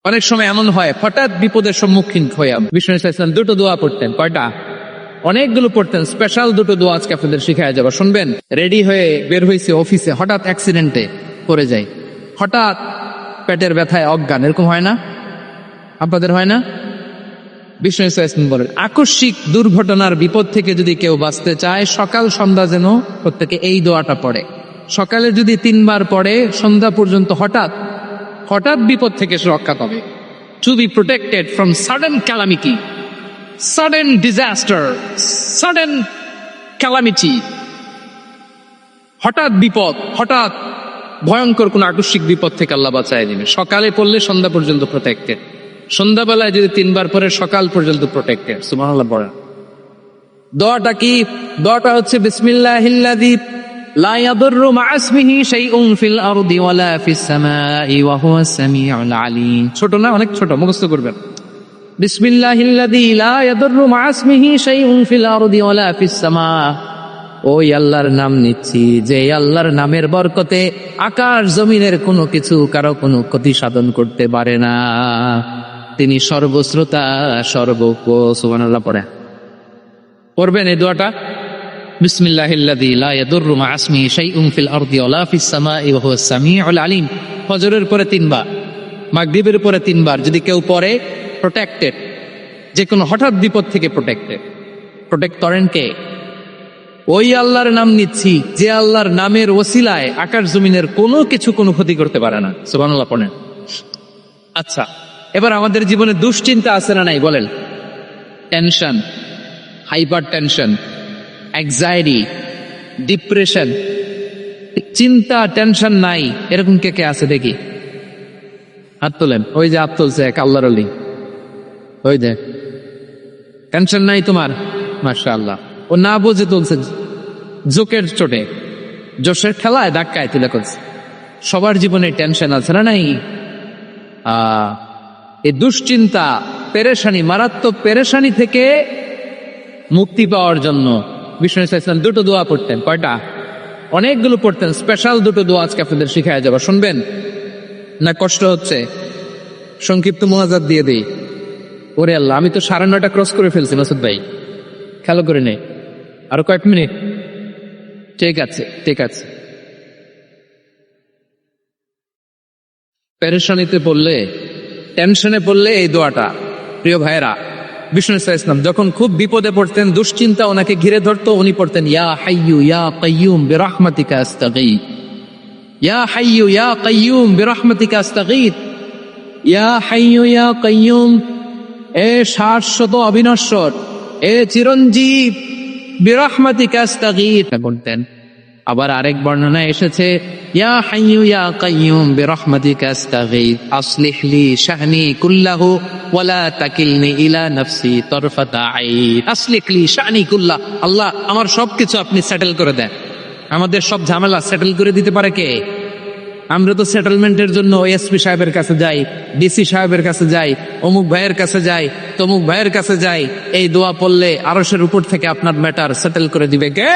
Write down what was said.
অনেক সময় এমন হয় হঠাৎ বিপদের সম্মুখীন হয়ে বিষ্ণু ইসলাম দুটো দোয়া পড়তেন। কয়টা? অনেকগুলো পড়তেন। স্পেশাল দুটো দোয়া আজকে আপনাদের শিখায় যাবো, শুনবেন। রেডি হয়ে বের হয়েছে অফিসে, হঠাৎ অ্যাক্সিডেন্টে পড়ে যায়, হঠাৎ পেটের ব্যথায় অজ্ঞান, এরকম হয় না? আপনাদের হয় না? বিষ্ণু ইসলাম বলেন আকস্মিক দুর্ঘটনার বিপদ থেকে যদি কেউ বাঁচতে চায় সকাল সন্ধ্যা যেন প্রত্যেকে এই দোয়াটা পড়ে। সকালে যদি 3 বার পড়ে, সন্ধ্যা পর্যন্ত হঠাৎ হঠাৎ বিপদ থেকে সে রক্ষা পাবে। To be protected from sudden calamity, sudden disaster, sudden calamity, হঠাৎ বিপদ, হঠাৎ ভয়ঙ্কর কোন আকস্মিক বিপদ থেকে আল্লাহ বাঁচায় দিবে। সকালে পড়লে সন্ধ্যা পর্যন্ত প্রোটেক্টেড, সন্ধ্যাবেলায় যদি 3 বার পরে সকাল পর্যন্ত প্রোটেক্টেড। সুবহানাল্লাহ পড়া। দোয়াটা কি? দোয়াটা হচ্ছে বিসমিল্লাহিল্লাযী লা ইয়াদুররু মা ইসমিহি শাইউন ফিল আরদি ওয়ালা ফিস সামাই ওয়া হুয়াস সামিউল আলিম। ছোট না? অনেক ছোট, মুখস্থ করবেন। বিসমিল্লাহিল্লাযী লা ইয়াদুররু মা ইসমিহি শাইউন ফিল আরদি ওয়ালা ফিস সামা। ওই আল্লাহর নাম নিচ্ছি যে আল্লাহর নামের বরকতে আকাশ জমিনের কোনো কিছু কারো কোনো ক্ষতি সাধন করতে পারে না। তিনি সর্বশ্রোতা, সর্বজ্ঞ। সুবহানাল্লাহ পড়ে পড়বেন এই দোয়াটা, বিসমিল্লাহিল্লাযী লা ইয়াদুররু মা ইসমিহি শাইউন ফিল আরদি ওয়ালা ফিস সামাই ওয়া হুয়াস সামিউল আলিম। ফজরের পরে 3 বার, মাগরিবের পরে 3 বার যদি কেউ পড়ে, প্রোটেক্টেড, যে কোনো হঠাৎ বিপদ থেকে প্রোটেক্টেড। প্রোটেক্ট করেন কে? ওই আল্লাহর নাম নিচ্ছি যে আল্লাহর নামের ওসিলায় আকাশ জমিনের কোনো কিছু কোনো ক্ষতি করতে পারে না। সুবহানাল্লাহ পড়েন। আচ্ছা, এবার আমাদের জীবনে দুশ্চিন্তা আছে না নাই বলেন? Tension, hyper tension, anxiety, depression, চিন্তা টেনশন নাই এরকম কে কে আছে দেখি? হাত তোলেন। ওই যে হাত তুলছে এক আল্লাহর ওলি, ওই যে। টেনশন নাই তোমার? মাশাআল্লাহ। ও না বুঝে তুলছে, জোকের চোটে, জোশের খেলায় ধাক্কায় তুলে করছে। সবার জীবনে টেনশন আছে না নাই? এই দুশ্চিন্তা, পেরেশানি, মারাত্মক পেরেশানি থেকে মুক্তি পাওয়ার জন্য বিষ্ণু ইসলাম দুটো দোয়া পড়তেন। কয়টা? অনেকগুলো পড়তেন। স্পেশাল দুটো দোয়া আজকে আপনাদের শিখায় যাবো, শুনবেন না? কষ্ট হচ্ছে? সংক্ষিপ্ত মুনাজাত দিয়ে দেই। ওরে আল্লাহ, আমি তো 9:30 ক্রস করে ফেলছি মাসুদ ভাই, খেয়াল করে নেই। আরো কয়েক মিনিট? ঠিক আছে, ঠিক আছে। পেরেশানিতে পড়লে, টেনশনে পড়লে এই দোয়াটা, প্রিয় ভাইয়েরা, বিষ্ণু ইসলাম যখন খুব বিপদে পড়তেন, দুশ্চিন্তা ওনাকে ঘিরে ধরতো, উনি পড়তেন ইয়া হাইয়ু ইয়া কাইয়ুম বিরহমাতিকা আস্তাগীথ, ইয়া হাইয়ু ইয়া কাইয়ুম বিরহমাতিকা আস্তাগীথ, ইয়া হাইয়ু ইয়া কাইয়ুম, এ শাশ্বত অবিনশ্বর, এ চিরঞ্জীব, বিরহমাতিকা আস্তাগীথ করতেন। আবার আরেক বর্ণনা এসেছে ইয়া হাইয়ু ইয়া কাইয়ুম বিরহমাতিকা আস্তাগীথ আসলিহ লি শাহনি কুল্লাহু ওয়ালা তাকিলনি ইলা নাফসি তারফাতা আইন। আসলিহ লি শাহনি কুল্লাহ, আল্লাহ আমার সবকিছু আপনি সেটেল করে দেন। আমাদের সব ঝামেলা সেটেল করে দিতে পারে কে? আমরা তো সেটেলমেন্টের জন্য এসপি সাহেবের কাছে যাই, ডিসি সাহেবের কাছে যাই, অমুক ভাইয়ের কাছে যাই, তমুক ভাইয়ের কাছে যাই। এই দোয়া পড়লে আরশের উপর থেকে আপনার ম্যাটার সেটেল করে দিবে কে?